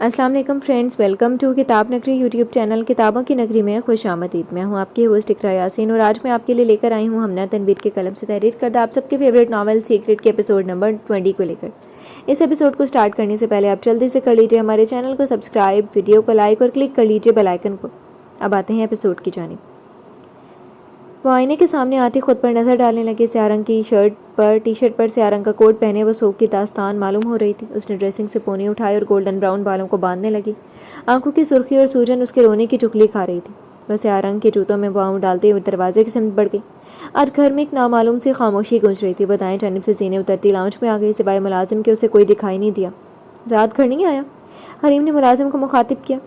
السلام علیکم friends, welcome to کتاب نگری یوٹیوب چینل کتابوں کی نگری میں خوش آمدید۔ میں ہوں آپ کی ہوسٹ اقراء یاسین اور آج میں آپ کے لیے لے کر آئی ہوں ہمنا تنویر کے قلم سے تحریر کردہ آپ سب کے فیوریٹ ناول سیکرٹ کے ایپیسوڈ نمبر 20 کو لے کر۔ اس ایپیسوڈ کو سٹارٹ کرنے سے پہلے آپ جلدی سے کر لیجیے ہمارے چینل کو سبسکرائب، ویڈیو کو لائک اور کلک کر لیجیے بیل آئیکن کو۔ اب آتے ہیں ایپیسوڈ کی جانب۔ وہ آئینے کے سامنے آتی خود پر نظر ڈالنے لگی۔ سیاہ رنگ کی ٹی شرٹ پر سیاہ رنگ کا کوٹ پہنے وہ سوگ کی داستان معلوم ہو رہی تھی۔ اس نے ڈریسنگ سے پونی اٹھائی اور گولڈن براؤن بالوں کو باندھنے لگی۔ آنکھوں کی سرخی اور سوجن اس کے رونے کی چکلی کھا رہی تھی۔ وہ سیاہ رنگ کے جوتوں میں پاؤں ڈالتے ہوئے دروازے کی سمت بڑھ گئی۔ آج گھر میں ایک نامعلوم سی خاموشی گونج رہی تھی۔ وہ دائیں جانب سے زینے اترتی لاؤنج میں آ گئی۔ سوائے ملازم کے اسے کوئی دکھائی نہیں دیا۔ ذات گھر نہیں آیا؟ حریم نے ملازم کو مخاطب کیا۔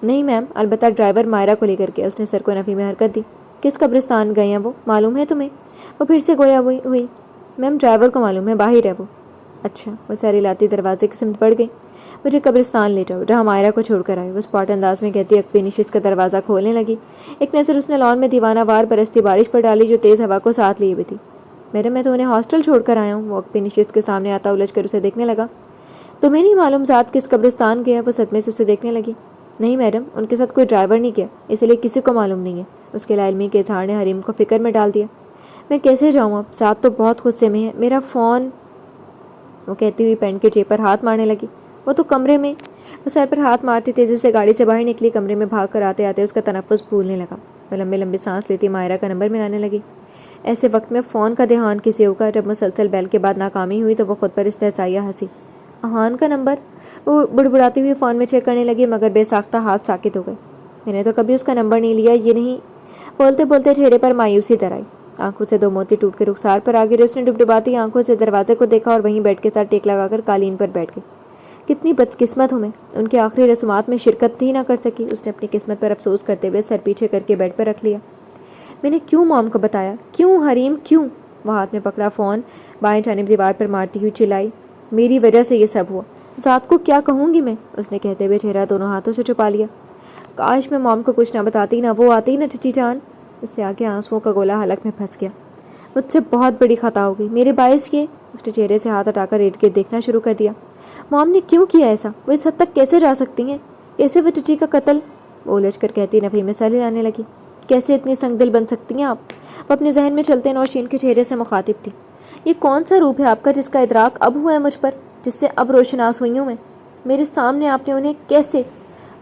نہیں میم، البتہ ڈرائیور مائرہ کو لے کر کے۔ اس نے سر کو نفی میں حرکت دی۔ کس قبرستان گئے ہیں وہ، معلوم ہے تمہیں؟ وہ پھر سے گویا ہوئی۔ میم ڈرائیور کو معلوم ہے، باہر ہے وہ۔ اچھا۔ وہ سر ہلاتی دروازے کی سمت بڑھ گئی۔ مجھے قبرستان لے جاؤ جہاں مائرہ کو چھوڑ کر آئے۔ وہ اسپاٹ انداز میں کہتی عقبِ نشست کا دروازہ کھولنے لگی۔ ایک نظر اس نے لان میں دیوانہ وار برستی بارش پر ڈالی جو تیز ہوا کو ساتھ لیے ہوئی تھی۔ میڈم میں تو انہیں ہاسٹل چھوڑ کر آیا ہوں۔ وہ عقبِ نشست کے سامنے آتا الجھ کر اسے دیکھنے لگا۔ تمہیں نہیں معلوم ذات کس قبرستان گیا؟ وہ صدمے سے اسے دیکھنے لگی۔ نہیں میڈم، ان کے ساتھ کوئی ڈرائیور نہیں گیا، اس لیے کسی کو معلوم نہیں ہے۔ اس کے لا علمی کے اظہار نے حریم کو فکر میں ڈال دیا۔ میں کیسے جاؤں اب؟ ذات تو بہت غصے میں ہے۔ میرا فون، وہ کہتی ہوئی پینٹ کے جیب پر ہاتھ مارنے لگی۔ وہ تو کمرے میں۔ وہ سر پر ہاتھ مارتی تیزی سے گاڑی سے باہر نکلی۔ کمرے میں بھاگ کر آتے آتے اس کا تنفس پھولنے لگا۔ وہ لمبے لمبے سانس لیتی مائرہ کا نمبر ملانے لگی۔ ایسے وقت میں فون کا دھیان کسی ہوگا؟ جب مسلسل بیل کے بعد ناکامی ہوئی تو وہ خود پر استہزائیہ ہنسی۔ احان کا نمبر؟ وہ بڑبڑاتی ہوئی فون میں چیک کرنے لگی مگر بے ساختہ ہاتھ ساکت ہو گئے۔ میں نے تو کبھی اس کا نمبر نہیں لیا، یہ نہیں۔ بولتے بولتے چہرے پر مایوسی در آئی۔ آنکھوں سے دو موتی ٹوٹ کے رخسار پر آ گرے۔ اس نے ڈبڈباتی آنکھوں سے دروازے کو دیکھا اور وہیں بیٹھ کے ساتھ ٹیک لگا کر قالین پر بیٹھ گئی۔ کتنی بدقسمت ہوں میں، ان کے آخری رسومات میں شرکت ہی نہ کر سکی۔ اس نے اپنی قسمت پر افسوس کرتے ہوئے سر پیچھے کر کے بیڈ پر رکھ لیا۔ میں نے کیوں موم کو بتایا؟ کیوں حریم کیوں؟ وہ ہاتھ میں پکڑا فون بائیں جانب دیوار پر مارتی ہوئی چلائی۔ میری وجہ سے یہ سب ہوا، ذات کو کیا کہوں گی میں؟ اس نے کہتے ہوئے چہرہ دونوں ہاتھوں سے چھپا لیا۔ کاش میں موم کو کچھ نہ بتاتی، نہ وہ آتی نہ چچی جان۔ اس سے آگے آنسوؤں کا گولا حلق میں پھنس گیا۔ مجھ سے بہت بڑی خطا ہو گئی، میرے باعث کیے۔ اس نے چہرے سے ہاتھ ہٹا کر ارد گرد دیکھنا شروع کر دیا۔ موم نے کیوں کیا ایسا؟ وہ اس حد تک کیسے جا سکتی ہیں؟ کیسے وہ چچی کا قتل؟ وہ الجھ کر کہتی نفی میں سر ہلانے لگی۔ کیسے اتنی سنگ دل بن سکتی ہیں آپ؟ وہ اپنے ذہن میں چلتے نوشین کے چہرے سے مخاطب تھی۔ یہ کون سا روپ ہے آپ کا جس کا ادراک اب ہوا ہے مجھ پر، جس سے اب روشناس ہوئی ہوں میں؟ میرے سامنے آپ نے انہیں کیسے؟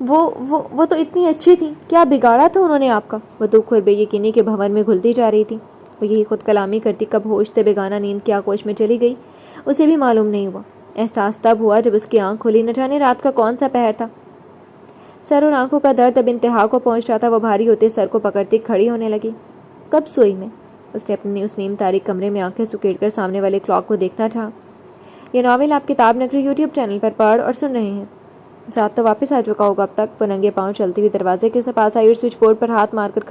وہ تو اتنی اچھی تھی، کیا بگاڑا تھا انہوں نے آپ کا؟ وہ دکھ اور بے یقینی کے بھنور میں گھلتی جا رہی تھی۔ وہ یہی خود کلامی کرتی کب ہوش سے بیگانہ نیند کی آغوش میں چلی گئی اسے بھی معلوم نہیں ہوا۔ احساس تب ہوا جب اس کی آنکھ کھلی۔ نہ جانے رات کا کون سا پہر تھا۔ سر اور آنکھوں کا درد اب انتہا کو پہنچ رہا تھا۔ وہ بھاری ہوتے سر کو پکڑتی کھڑی ہونے لگی۔ کب سوئی میں؟ اس نے اپنی اس نیم تاریک کمرے میں آنکھیں سکیڑ کر سامنے والے کلاک کو دیکھنا چاہا۔ یہ ناول آپ کتاب نگری یوٹیوب چینل پر پڑھ اور سن رہے ہیں۔ ذات تو واپس آ چکا ہوگا اب تک۔ وہ ننگے پاؤں چلتی ہوئی دروازے کے پاس آئی اور سوئچ بورڈ پر ہاتھ مار کر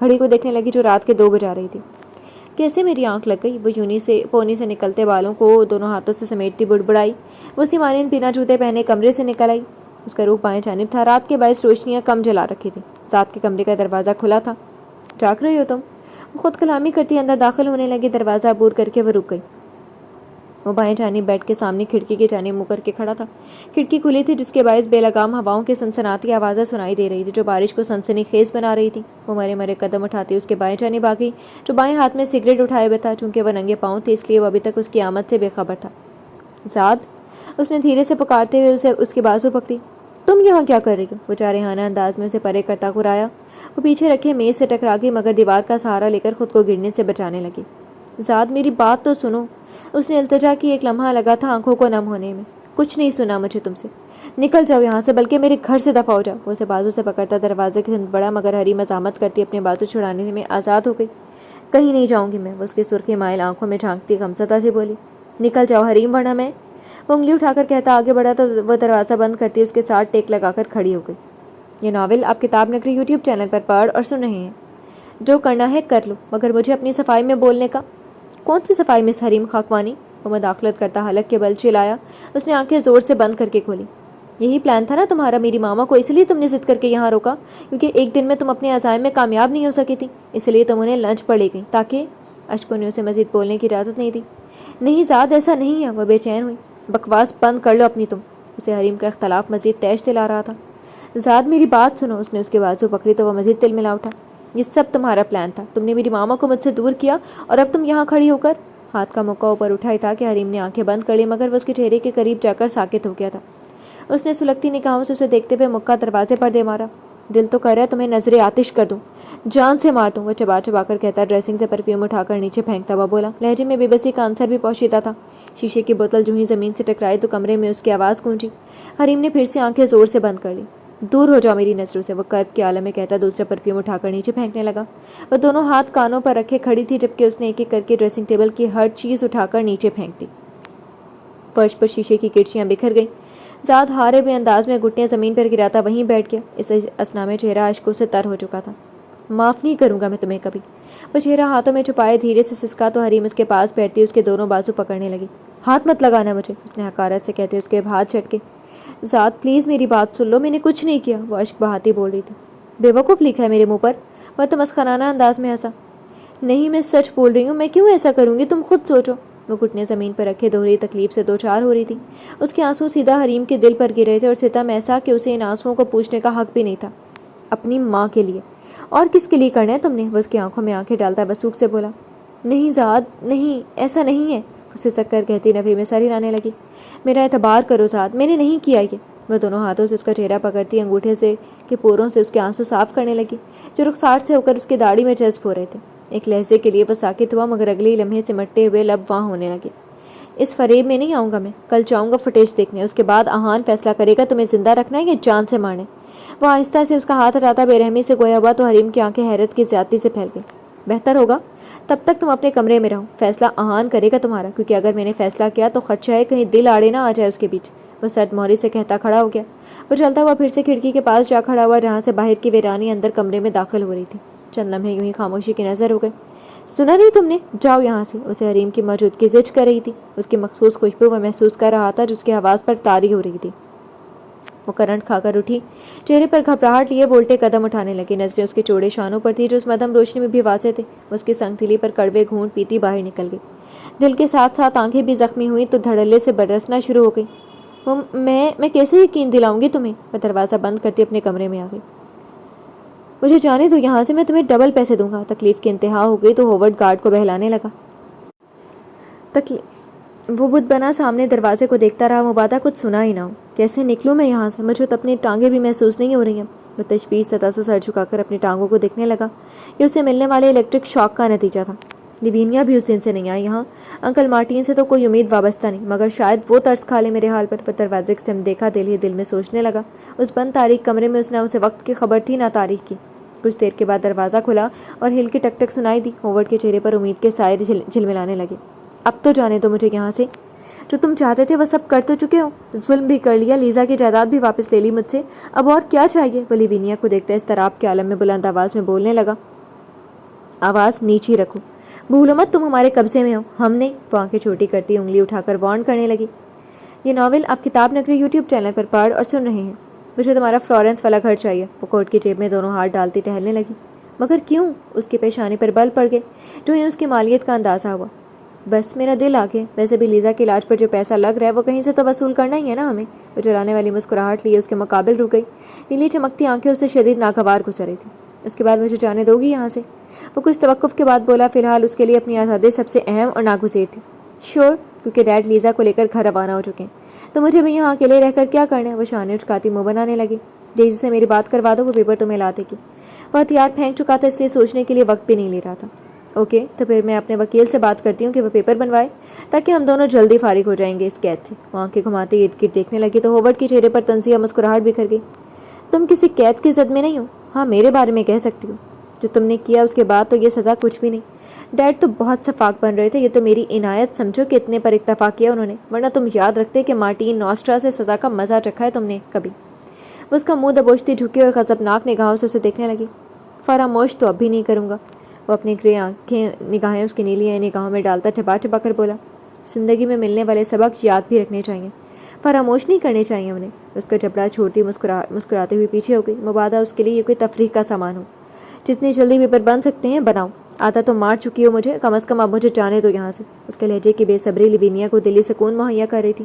گھڑی کو دیکھنے لگی جو رات کے 2 بجا رہی تھی۔ کیسے میری آنکھ لگ گئی؟ وہ پونی سے نکلتے بالوں کو دونوں ہاتھوں سے سمیٹتی بڑبڑائی۔ وہ اسی مانند بنا جوتے پہنے کمرے سے نکل آئی۔ اس کا روپ بائیں جانب تھا۔ رات کے باعث روشنیاں کم جلا رکھی تھی۔ ذات کے کمرے کا دروازہ کھلا تھا۔ جاگ رہی ہو تم؟ وہ خود کلامی کرتی اندر داخل ہونے لگی۔ دروازہ عبور کر کے وہ رک گئی۔ وہ بائیں جانب بیڈ کے سامنے کھڑکی کی جانب منہ کر کے کھڑا تھا۔ کھڑکی کھلی تھی جس کے باعث بے لگام ہواؤں کی سنسناتی آوازیں سنائی دے رہی تھی جو بارش کو سنسنی خیز بنا رہی تھی۔ وہ مرے مرے قدم اٹھاتی اس کے بائیں جانب آ گئی جو بائیں ہاتھ میں سگریٹ اٹھائے ہوئے تھا۔ چونکہ وہ ننگے پاؤں تھے اس لیے وہ ابھی تک اس کی آمد سے بے خبر تھا۔ ذات، اس نے دھیرے سے پکارتے ہوئے اس کی بازو پکڑی۔ تم یہاں کیا کر رہی ہو؟ وہ جارحانہ انداز میں اسے پرے کرتا گھرایا۔ وہ پیچھے رکھے میز سے ٹکرا گئی مگر دیوار کا سہارا لے کر خود کو گرنے سے بچانے لگی۔ ذات میری بات تو سنو۔ اس نے التجا کی۔ ایک لمحہ لگا تھا آنکھوں کو نم ہونے میں۔ کچھ نہیں سنا مجھے تم سے، نکل جاؤ یہاں سے، بلکہ میرے گھر سے دفع ہو جاؤ۔ وہ اسے بازو سے پکڑتا دروازے کی سمت بڑھا مگر حریم مزاحمت کرتی اپنے بازو چھڑانے میں آزاد ہو گئی۔ کہیں نہیں جاؤں گی میں، وہ اس کی سرخی مائل آنکھوں میں جھانکتی غمزدہ سے بولی۔ نکل جاؤ حریم ورنہ میں۔ وہ انگلی اٹھا کر کہتا آگے بڑھا تو وہ دروازہ بند کرتی اس کے ساتھ ٹیک لگا کر کھڑی ہو گئی۔ یہ ناول آپ کتاب نگری یوٹیوب چینل پر پڑھ اور سن رہے ہیں۔ جو کرنا ہے کر لو مگر مجھے اپنی صفائی میں بولنے کا۔ کون سی صفائی مس حریم خاکوانی؟ وہ مداخلت کرتا حلق کے بل چلایا۔ اس نے آنکھیں زور سے بند کر کے کھولی۔ یہی پلان تھا نا تمہارا میری ماما کو، اس لیے تم نے ضد کر کے یہاں روکا کیونکہ ایک دن میں تم اپنے عزائم میں کامیاب نہیں ہو سکی تھی، اس لیے تم انہیں لنچ پر لے گئی تاکہ… اشکوں نے اسے مزید بولنے کی اجازت نہیں دی۔ نہیں ذات ایسا نہیں ہے۔ وہ بے چین ہوئی۔ بکواس بند کر لو اپنی تم۔ اسے حریم کا اختلاف مزید تیش دلا رہا تھا۔ زاد میری بات سنو، اس نے اس کے بازو پکڑی تو وہ مزید تل ملا اٹھا۔ یہ سب تمہارا پلان تھا، تم نے میری ماما کو مجھ سے دور کیا اور اب تم یہاں کھڑی ہو کر۔ ہاتھ کا مکہ اوپر اٹھائی تھا کہ حریم نے آنکھیں بند کر لی، مگر وہ اس کے چہرے کے قریب جا کر ساکت ہو گیا تھا۔ اس نے سلگتی نگاہوں سے اسے دیکھتے ہوئے مکہ دروازے پر دے مارا۔ دل تو کر رہا ہے تمہیں نظر آتش کر دوں، جان سے مار دوں، وہ چبا چبا کر کہتا، ڈریسنگ سے پرفیوم اٹھا کر نیچے پھینکتا ہوا بولا۔ لہجے میں بے بسی کا عنصر بھی پوشیدہ تھا۔ شیشے کی بوتل جو ہی زمین سے ٹکرائی تو کمرے میں اس کی آواز گونجی۔ حریم نے پھر سے آنکھیں زور سے بند کر لی۔ دور ہو جاؤ میری نظروں سے، وہ کرب کے عالم میں کہتا دوسرا پرفیوم اٹھا کر نیچے پھینکنے لگا۔ وہ دونوں ہاتھ کانوں پر رکھے کھڑی تھی جبکہ اس نے ایک ایک کر کے ڈریسنگ ٹیبل کی ہر چیز اٹھا کر نیچے پھینک دی۔ فرش پر شیشے کی کرچیاں بکھر گئیں۔ زاد ہارے بے انداز میں گھٹنیں زمین پر گراتا وہیں بیٹھ گیا۔ اس اثنا میں چہرہ اشکوں سے تر ہو چکا تھا۔ معاف نہیں کروں گا میں تمہیں کبھی، وہ چہرہ ہاتھوں میں چھپائے دھیرے سے سسکا تو حریم اس کے پاس بیٹھتی اس کے دونوں بازو پکڑنے لگی۔ ہاتھ مت لگانا مجھے، اس نے حقارت سے کہتے اس کے ہاتھ جھٹکے۔ زاد پلیز میری بات سن لو، میں نے کچھ نہیں کیا، وہ اشک بہاتی بول رہی تھی۔ بے وقوف لکھا ہے میرے منہ پر، وہ تو مسخرانہ انداز میں ہنسا۔ نہیں میں سچ بول رہی ہوں، میں کیوں ایسا کروں گی، تم خود سوچو۔ وہ گھٹنے زمین پر رکھے دوہری تکلیف سے دو چار ہو رہی تھی۔ اس کے آنسو سیدھا حریم کے دل پر گر رہے تھے اور ستم ایسا کہ اسے ان آنسوؤں کو پوچھنے کا حق بھی نہیں تھا۔ اپنی ماں کے لیے اور کس کے لیے کرنا ہے تم نے، وہ اس کی آنکھوں میں آنکھیں ڈالتا وسوخ سے بولا۔ نہیں زاد نہیں، ایسا نہیں ہے، اسے سک کر کہتی نفی میں سر ہلانے لگی۔ میرا اعتبار کرو زاد، میں نے نہیں کیا یہ۔ وہ دونوں ہاتھوں سے اس کا چہرہ پکڑتی انگوٹھے سے کے پوروں سے اس کے آنسو صاف کرنے لگی جو رخسار سے ہو کر اس کی داڑھی میں جذب ہو رہے تھے۔ ایک لہجے کے لیے وہ ساکت ہوا مگر اگلے ہی لمحے سمٹتے ہوئے لب وہاں ہونے لگے۔ اس فریب میں نہیں آؤں گا میں، کل جاؤں گا فوٹیج دیکھنے، اس کے بعد آہان فیصلہ کرے گا تمہیں زندہ رکھنا ہے یا جان سے مارنے۔ وہ آہستہ سے اس کا ہاتھ ہٹاتا بے رحمی سے گویا ہوا تو حریم کی آنکھیں حیرت کی زیادتی سے پھیل گئی۔ بہتر ہوگا تب تک تم اپنے کمرے میں رہو، فیصلہ آہان کرے گا تمہارا، کیونکہ اگر میں نے فیصلہ کیا تو خدشہ ہے کہیں دل آڑے نہ آ جائے اس کے بیچ۔ وہ سرد موہری سے کہتا کھڑا ہو گیا۔ وہ چلتا ہوا پھر سے کھڑکی کے پاس جا کھڑا ہوا جہاں سے باہر کی ویرانی اندر کمرے میں داخل ہو رہی تھی۔ چند لمحے یوں ہی خاموشی کی نظر ہو گئے۔ سنا نہیں تم نے، جاؤ یہاں سے، اسے حریم کی موجودگی زج کر رہی تھی۔ اس کی مخصوص خوشبو وہ محسوس کر رہا تھا جس کی حواس پر طاری ہو رہی تھی۔ وہ کرنٹ کھا کر اٹھی، چہرے پر گھبراہٹ لیے وولٹے قدم اٹھانے لگی۔ نظریں اس کے چوڑے شانوں پر تھی جو اس مدھم روشنی میں بھی واضح تھے۔ اس کی سنگتیلی پر کڑوے گھونٹ پیتی باہر نکل گئی۔ دل کے ساتھ ساتھ آنکھیں بھی زخمی ہوئی تو دھڑلے سے برسنا شروع ہو گئی۔ میں کیسے یقین دلاؤں گی تمہیں، وہ دروازہ بند کرتی اپنے کمرے میں آ گئی۔ مجھے جانے دو یہاں سے، میں تمہیں ڈبل پیسے دوں گا۔ تکلیف کی انتہا ہو گئی تو ہوورڈ گارڈ کو بہلانے لگا۔ وہ بت بنا سامنے دروازے کو دیکھتا رہا، مبادا کچھ سنا ہی نہ ہو۔ کیسے نکلوں میں یہاں سے، مجھے تو اپنی ٹانگیں بھی محسوس نہیں ہو رہی ہیں۔ وہ تشویش سطح سے سر جھکا کر اپنی ٹانگوں کو دیکھنے لگا۔ یہ اسے ملنے والے الیکٹرک شاک کا نتیجہ تھا۔ لیوینیا بھی اس دن سے نہیں آئی یہاں۔ انکل مارٹین سے تو کوئی امید وابستہ نہیں، مگر شاید وہ ترس کھا لے میرے حال پر۔ وہ دروازے سے دیکھا دل ہی دل میں سوچنے لگا۔ اس بند تاریک کمرے میں اس نے اسے وقت کی خبر تھی نہ تاریخ کی۔ کچھ دیر کے بعد دروازہ کھلا اور ہل کی ٹک ٹک سنائی دی۔ ہوورڈ کے چہرے پر امید کے سائے جھلملانے لگے۔ اب تو جانے دو مجھے یہاں سے، جو تم چاہتے تھے وہ سب کر تو چکے ہو، ظلم بھی کر لیا، لیزا کی جائیداد بھی واپس لے لی مجھ سے، اب اور کیا چاہیے؟ وہ لیوینیا کو دیکھتا اضطراب کے عالم میں بلند آواز میں بولنے لگا۔ آواز نیچی رکھو، بھولو مت تم ہمارے قبضے میں ہو، ہم نہیں۔ وہ آنکھیں چھوٹی کرتی انگلی اٹھا کر وارن کرنے لگی۔ یہ ناول آپ کتاب نگری یوٹیوب چینل پر پڑھ اور سن رہے ہیں۔ مجھے تمہارا فلورنس والا گھر چاہیے۔ وہ کوٹ کی جیب میں دونوں ہاتھ ڈالتی ٹہلنے لگی۔ مگر کیوں؟ اس کے پیشانی پر بل پڑ گئے جو ہی اس کی مالیت کا اندازہ ہوا۔ بس میرا دل آ گیا، ویسے بھی لیزا کے علاج پر جو پیسہ لگ رہا ہے وہ کہیں سے تو وصول کرنا ہی ہے نا ہمیں۔ وہ جلانے والی مسکراہٹ لیے اس کے مقابل رک گئی۔ نیلی چمکتی آنکھیں اسے شدید ناگوار گزر رہی تھیں۔ اس کے بعد مجھے جانے دو گی یہاں سے؟ وہ کچھ توقف کے بعد بولا۔ فی الحال اس کے لیے اپنی آزادی سب سے اہم اور ناگزیر تھی۔ شور، کیونکہ ڈیڈ لیزا کو لے کر گھر روانہ ہو چکے ہیں تو مجھے بھی یہاں اکیلے رہ کر کیا کرنا ہے؟ وہ شانے اچکاتی منہ بنانے لگی۔ ڈیزی سے میری بات کروا دو، وہ پیپر تمہیں لا دے گی۔ وہ ہتھیار پھینک چکا تھا اس لیے سوچنے کے لیے وقت بھی نہیں لے رہا تھا۔ اوکے، تو پھر میں اپنے وکیل سے بات کرتی ہوں کہ وہ پیپر بنوائے تاکہ ہم دونوں جلدی فارغ ہو جائیں گے اس قید سے۔ وہ آنکھیں گھماتے ارد گرد دیکھنے لگی تو ہوورڈ کے چہرے پر طنزیہ مسکراہٹ بکھر گئی۔ تم کسی قید کی زد میں نہیں ہو؟ ہاں، میرے بارے میں کہہ سکتی ہو۔ جو تم نے کیا اس کے بعد تو یہ سزا کچھ بھی نہیں۔ ڈیڈ تو بہت شفاق بن رہے تھے، یہ تو میری عنایت سمجھو کہ اتنے پر اکتفا کیا انہوں نے، ورنہ تم یاد رکھتے کہ مارٹین نوسٹرا سے سزا کا مزہ چکھا ہے تم نے کبھی؟ وہ اس کا منہ دبوچتی جھکی اور غضبناک نگاہوں سے اسے دیکھنے لگی۔ فراموش تو اب بھی نہیں کروں گا۔ وہ اپنی گرے نگاہیں اس کی نیلی نگاہوں میں ڈالتا چبا چبا کر بولا۔ زندگی میں ملنے والے سبق یاد بھی رکھنے چاہیے، فراموش نہیں کرنے چاہیے انہیں۔ اس کا جبڑا چھوڑتی مسکراتے ہوئی پیچھے ہو گئی۔ مبادا اس کے لیے یہ کوئی تفریح کا سامان ہو۔ جتنی جلدی پیپر بن سکتے ہیں بناؤ، آدھا تو مار چکی ہو مجھے، کم از کم اب مجھے جانے دو یہاں سے۔ اس کے لہجے کی بے صبری لیوینیا کو دلی سکون مہیا کر رہی تھی۔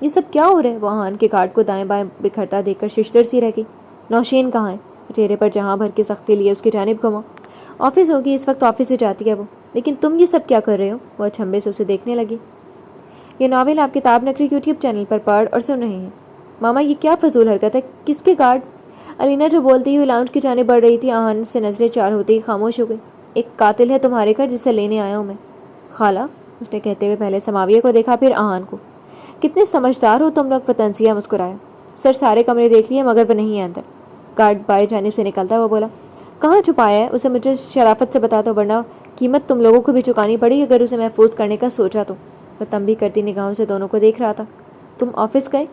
یہ سب کیا ہو رہا ہے؟ وہ آہان کے گارڈ کو دائیں بائیں بکھرتا دیکھ کر ششتر سی رہ گئی۔ نوشین کہاں ہے؟ چہرے پر جہاں بھر کی سختی لیے اس کی جانب گھما۔ آفس ہوگی، اس وقت آفس سے جاتی ہے وہ۔ لیکن تم یہ سب کیا کر رہے ہو؟ وہ اچھمبے سے اسے دیکھنے لگی۔ یہ ناول آپ کتاب نگری یوٹیوب چینل پر پڑھ اور سن رہے ہیں۔ ماما یہ کیا فضول حرکت ہے؟ کس کے گارڈ؟ علینا جو بولتی ہوئی لاؤنج کی جانب بڑھ رہی تھی، آہان سے نظریں چار ہوتے ہی خاموش ہو گئی۔ ایک قاتل ہے تمہارے گھر جسے لینے آیا ہوں میں۔ خالہ، اس نے کہتے ہوئے پہلے سماویہ کو دیکھا پھر آہان کو۔ کتنے سمجھدار ہو تم لوگ، وہ تنزیہ مسکرایا۔ سر سارے کمرے دیکھ لیے مگر وہ نہیں ہے اندر۔ گارڈ بائیں جانب سے نکلتا وہ بولا، کہاں چھپایا ہے؟ اسے مجھے شرافت سے بتا دو ورنہ قیمت تم لوگوں کو بھی چکانی پڑی اگر اسے محفوظ کرنے کا سوچا تو۔ وہ تنبیہ کرتی نگاہوں سے دونوں کو دیکھ رہا تھا۔ تم آفس گئے؟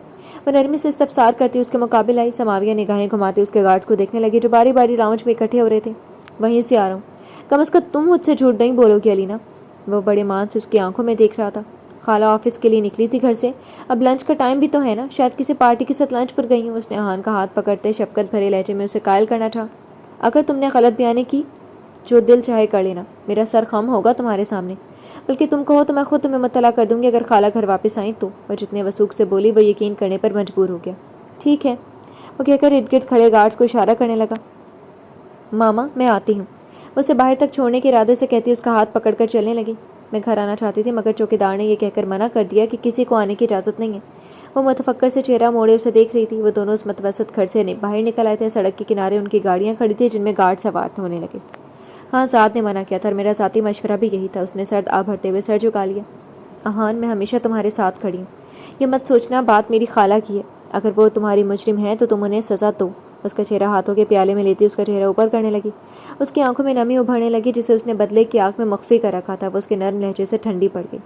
وہ نرمی سے استفسار کرتی اس کے مقابل آئی۔ سماویہ نگاہیں گھماتی اس کے گارڈز کو دیکھنے لگی جو باری باری لاؤنج میں اکٹھے ہو رہے تھے۔ وہیں سے آ رہا ہوں۔ کم از کم تم مجھ سے جھوٹ نہیں بولو گی علینا۔ وہ بڑے مان سے اس کی آنکھوں میں دیکھ رہا تھا۔ خالہ آفس کے لیے نکلی تھی گھر سے، اب لنچ کا ٹائم بھی تو ہے نا، شاید کسی پارٹی کے ساتھ لنچ پر گئی ہوں۔ اس نے آہان کا ہاتھ پکڑتے شفقت بھرے لہجے میں اسے قائل کرنا چاہا۔ اگر تم نے غلط بیانی کی جو دل چاہے کر لینا، میرا سر خم ہوگا تمہارے سامنے، بلکہ تم کہو تو میں خود تمہیں مطلع کر دوں گی اگر خالہ گھر واپس آئیں تو۔ وہ جتنے وسوخ سے بولی وہ یقین کرنے پر مجبور ہو گیا۔ ٹھیک ہے، وہ کہہ کر ارد گرد کھڑے گارڈز کو اشارہ کرنے لگا۔ ماما میں آتی ہوں، وہ اسے باہر تک چھوڑنے کے ارادے سے کہتی اس کا ہاتھ پکڑ کر چلنے لگی۔ میں گھر آنا چاہتی تھی مگر چوکیدار نے یہ کہہ کر منع کر دیا کہ کسی کو آنے کی اجازت نہیں ہے۔ وہ متفکر سے چہرہ موڑے اسے دیکھ رہی تھی۔ وہ دونوں اس متوسط گھر سے باہر نکل آئے تھے۔ سڑک کے کنارے ان کی گاڑیاں کھڑی تھیں جن میں گارڈ سوار ہونے لگے۔ ہاں، ذات نے منع کیا تھا اور میرا ذاتی مشورہ بھی یہی تھا۔ اس نے سرد آہ بھرتے ہوئے سر جھکا لیا۔ آہان، میں ہمیشہ تمہارے ساتھ کھڑی ہوں، یہ مت سوچنا بات میری خالہ کی ہے۔ اگر وہ تمہاری مجرم ہے تو تم انہیں سزا دو۔ اس کا چہرہ ہاتھوں کے پیالے میں لیتی اس کا چہرہ اوپر کرنے لگی۔ اس کی آنکھوں میں نمی ابھرنے لگی جسے اس نے بدلے کی آنکھ میں مخفی کر رکھا تھا۔ وہ اس کے نرم لہجے سے ٹھنڈی پڑ گئی۔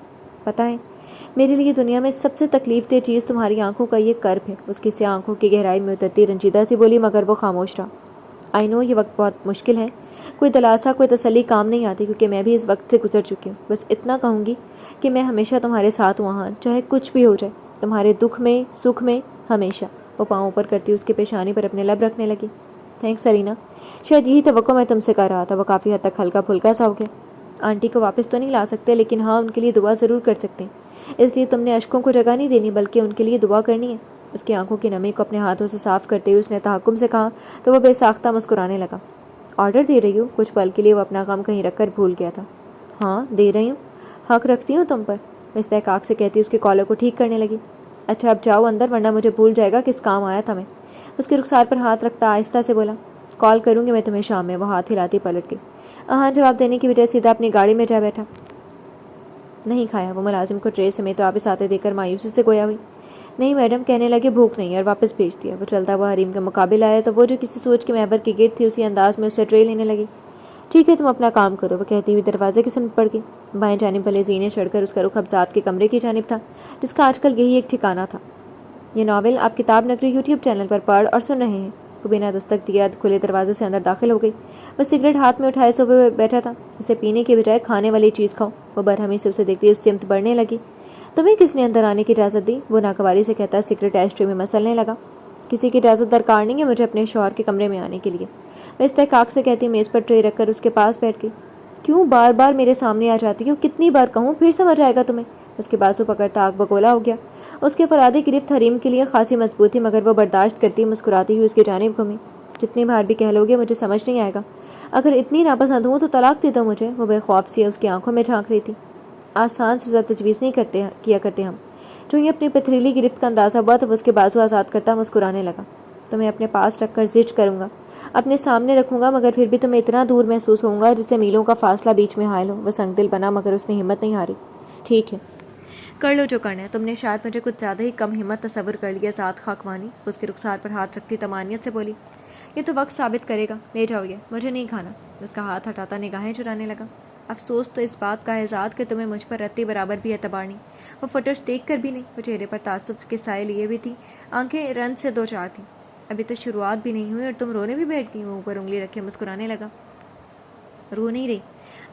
پتہ ہے، میرے لیے دنیا میں سب سے تکلیف دہ چیز تمہاری آنکھوں کا یہ کرب ہے۔ اس کی سیاہ آنکھوں کی گہرائی میں اترتی رنجیدہ سی بولی مگر وہ خاموش رہا۔ آئی نو یہ وقت بہت مشکل ہے، کوئی دلاسا کوئی تسلی کام نہیں آتی کیونکہ میں بھی اس وقت سے گزر چکی ہوں۔ بس اتنا کہوں گی کہ میں ہمیشہ تمہارے ساتھ ہوں آہان، چاہے کچھ بھی ہو جائے، تمہارے دکھ میں سکھ میں ہمیشہ۔ وہ پاؤں اوپر کرتی اس کی پیشانی پر اپنے لب رکھنے لگی۔ تھینکس علینا، شاید یہی توقع میں تم سے کر رہا تھا۔ وہ کافی حد تک ہلکا پھلکا سا ہو گیا۔ آنٹی کو واپس تو نہیں لا سکتے لیکن ہاں ان کے لیے دعا ضرور کر سکتے ہیں، اس لیے تم نے اشکوں کو جگہ نہیں دینی بلکہ ان کے لیے دعا کرنی ہے۔ اس کی آنکھوں کی نمی کو اپنے ہاتھوں سے صاف کرتے ہوئے اس نے تحکم سے کہا تو وہ بے ساختہ مسکرانے لگا۔ آرڈر دے رہی ہوں؟ کچھ پل کے لیے وہ اپنا غم کہیں رکھ کر بھول گیا تھا۔ ہاں دے رہی ہوں، حق رکھتی ہوں تم پر، میں استحقاق سے کہتی اس کے کالر کو ٹھیک کرنے لگی۔ اچھا اب جاؤ اندر ورنہ مجھے بھول جائے گا کس کام آیا تھا میں۔ اس کے رخسار پر ہاتھ رکھتا آہستہ سے بولا، کال کروں گی میں تمہیں شام میں۔ وہ ہاتھ ہلاتی پلٹ گئی۔ آہان جواب دینے کی بجائے سیدھا اپنی گاڑی میں جا بیٹھا۔ نہیں کھایا؟ وہ ملازم کو ٹرے سمیت واپس آتے دیکھ کر مایوسی سے گویا ہوئی۔ نہیں میڈم، کہنے لگے بھوک نہیں اور واپس بھیج دیا۔ وہ چلتا ہوا حریم کے مقابل آیا تو وہ جو کسی سوچ کے محور کی گرد تھی اسی انداز میں اس سے ٹرے لینے لگی۔ ٹھیک ہے تم اپنا کام کرو، وہ کہتی ہوئی دروازے کی سمت پڑ گئی۔ بائیں جانب والے زینے چڑھ کر اس کا رخ ابزات کے کمرے کی جانب تھا جس کا آج کل یہی ایک ٹھکانہ تھا۔ یہ ناول آپ کتاب نگری یوٹیوب چینل پر پڑھ اور سن رہے ہیں۔ وہ بنا دستک دیے کھلے دروازے سے اندر داخل ہو گئی۔ وہ سگریٹ ہاتھ میں اٹھائے سے ہوئے بیٹھا تھا۔ اسے پینے کے بجائے کھانے والی چیز کھاؤ۔ وہ برہمی سے اسے دیکھتی اس سمت بڑھنے لگی۔ تمہیں کس نے اندر آنے کی اجازت دی؟ وہ ناگواری سے کہتا سگریٹ ایش ٹرے میں مسلنے لگا۔ کسی کی اجازت درکار نہیں ہے مجھے اپنے شوہر کے کمرے میں آنے کے لیے، وہ استحقاق سے کہتی میز پر ٹرے رکھ کر اس کے پاس بیٹھ گئی۔ کیوں بار بار میرے سامنے آ جاتی ہو؟ کتنی بار کہوں پھر سمجھ آئے گا تمہیں؟ اس کے بازو پکڑتا آگ بگولا ہو گیا۔ اس کے فولادی گرفت حریم کے لیے خاصی مضبوط تھی مگر وہ برداشت کرتی مسکراتی ہوئی اس کی جانب گھومی۔ جتنی بار بھی کہہ لو گے مجھے سمجھ نہیں آئے گا، اگر اتنی ناپسند ہوں تو طلاق دے دو مجھے۔ وہ بے خواب سی اس کی آنکھوں میں جھانک رہی تھی۔ آسان سزا تجویز نہیں کیا کرتے ہم۔ جو یہ اپنی پتھریلی گرفت کا اندازہ ہوا تو وہ اس کے بازو آزاد کرتا مسکرانے لگا۔ تمہیں اپنے پاس رکھ کر زج کروں گا، اپنے سامنے رکھوں گا مگر پھر بھی تمہیں اتنا دور محسوس ہوں گا جس سے میلوں کا فاصلہ بیچ میں حائل ہو۔ وہ سنگ دل بنا مگر اس نے ہمت نہیں ہاری۔ ٹھیک ہے کر لو جو کرنا ہے، تم نے شاید مجھے کچھ زیادہ ہی کم ہمت تصور کر لیا ذات خاکوانی۔ اس کے رخسار پر ہاتھ رکھتی طمانیت سے بولی، یہ تو وقت ثابت کرے گا، لے جاؤ یہ، مجھے نہیں کھانا۔ اس کا ہاتھ ہٹاتا نگاہیں چرانے لگا۔ افسوس تو اس بات کا ہے ذات کہ تمہیں مجھ پر رتی برابر بھی اعتبار نہیں۔ وہ فوٹوز دیکھ کر بھی نہیں، وہ چہرے پر تعصب کے سائے لیے بھی تھی، آنکھیں رنج سے دو چار تھیں۔ ابھی تو شروعات بھی نہیں ہوئی اور تم رونے بھی بیٹھ گئی۔ وہ اوپر انگلی رکھے مسکرانے لگا۔ رو نہیں رہی،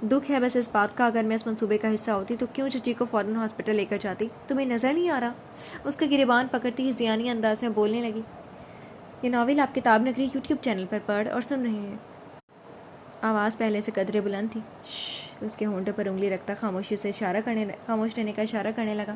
دکھ ہے بس اس بات کا، اگر میں اس منصوبے کا حصہ ہوتی تو کیوں چچی کو فوراً ہاسپٹل لے کر جاتی؟ تمہیں نظر نہیں آ رہا؟ اس کے گریبان پکڑتی ہی زیانی انداز میں بولنے لگی۔ یہ ناول آپ کتاب نگری یوٹیوب چینل پر پڑھ اور سن رہے ہیں۔ آواز پہلے سے قدرے بلند تھی۔ شش، اس کے ہونٹوں پر انگلی رکھتا خاموش رہنے کا اشارہ کرنے لگا۔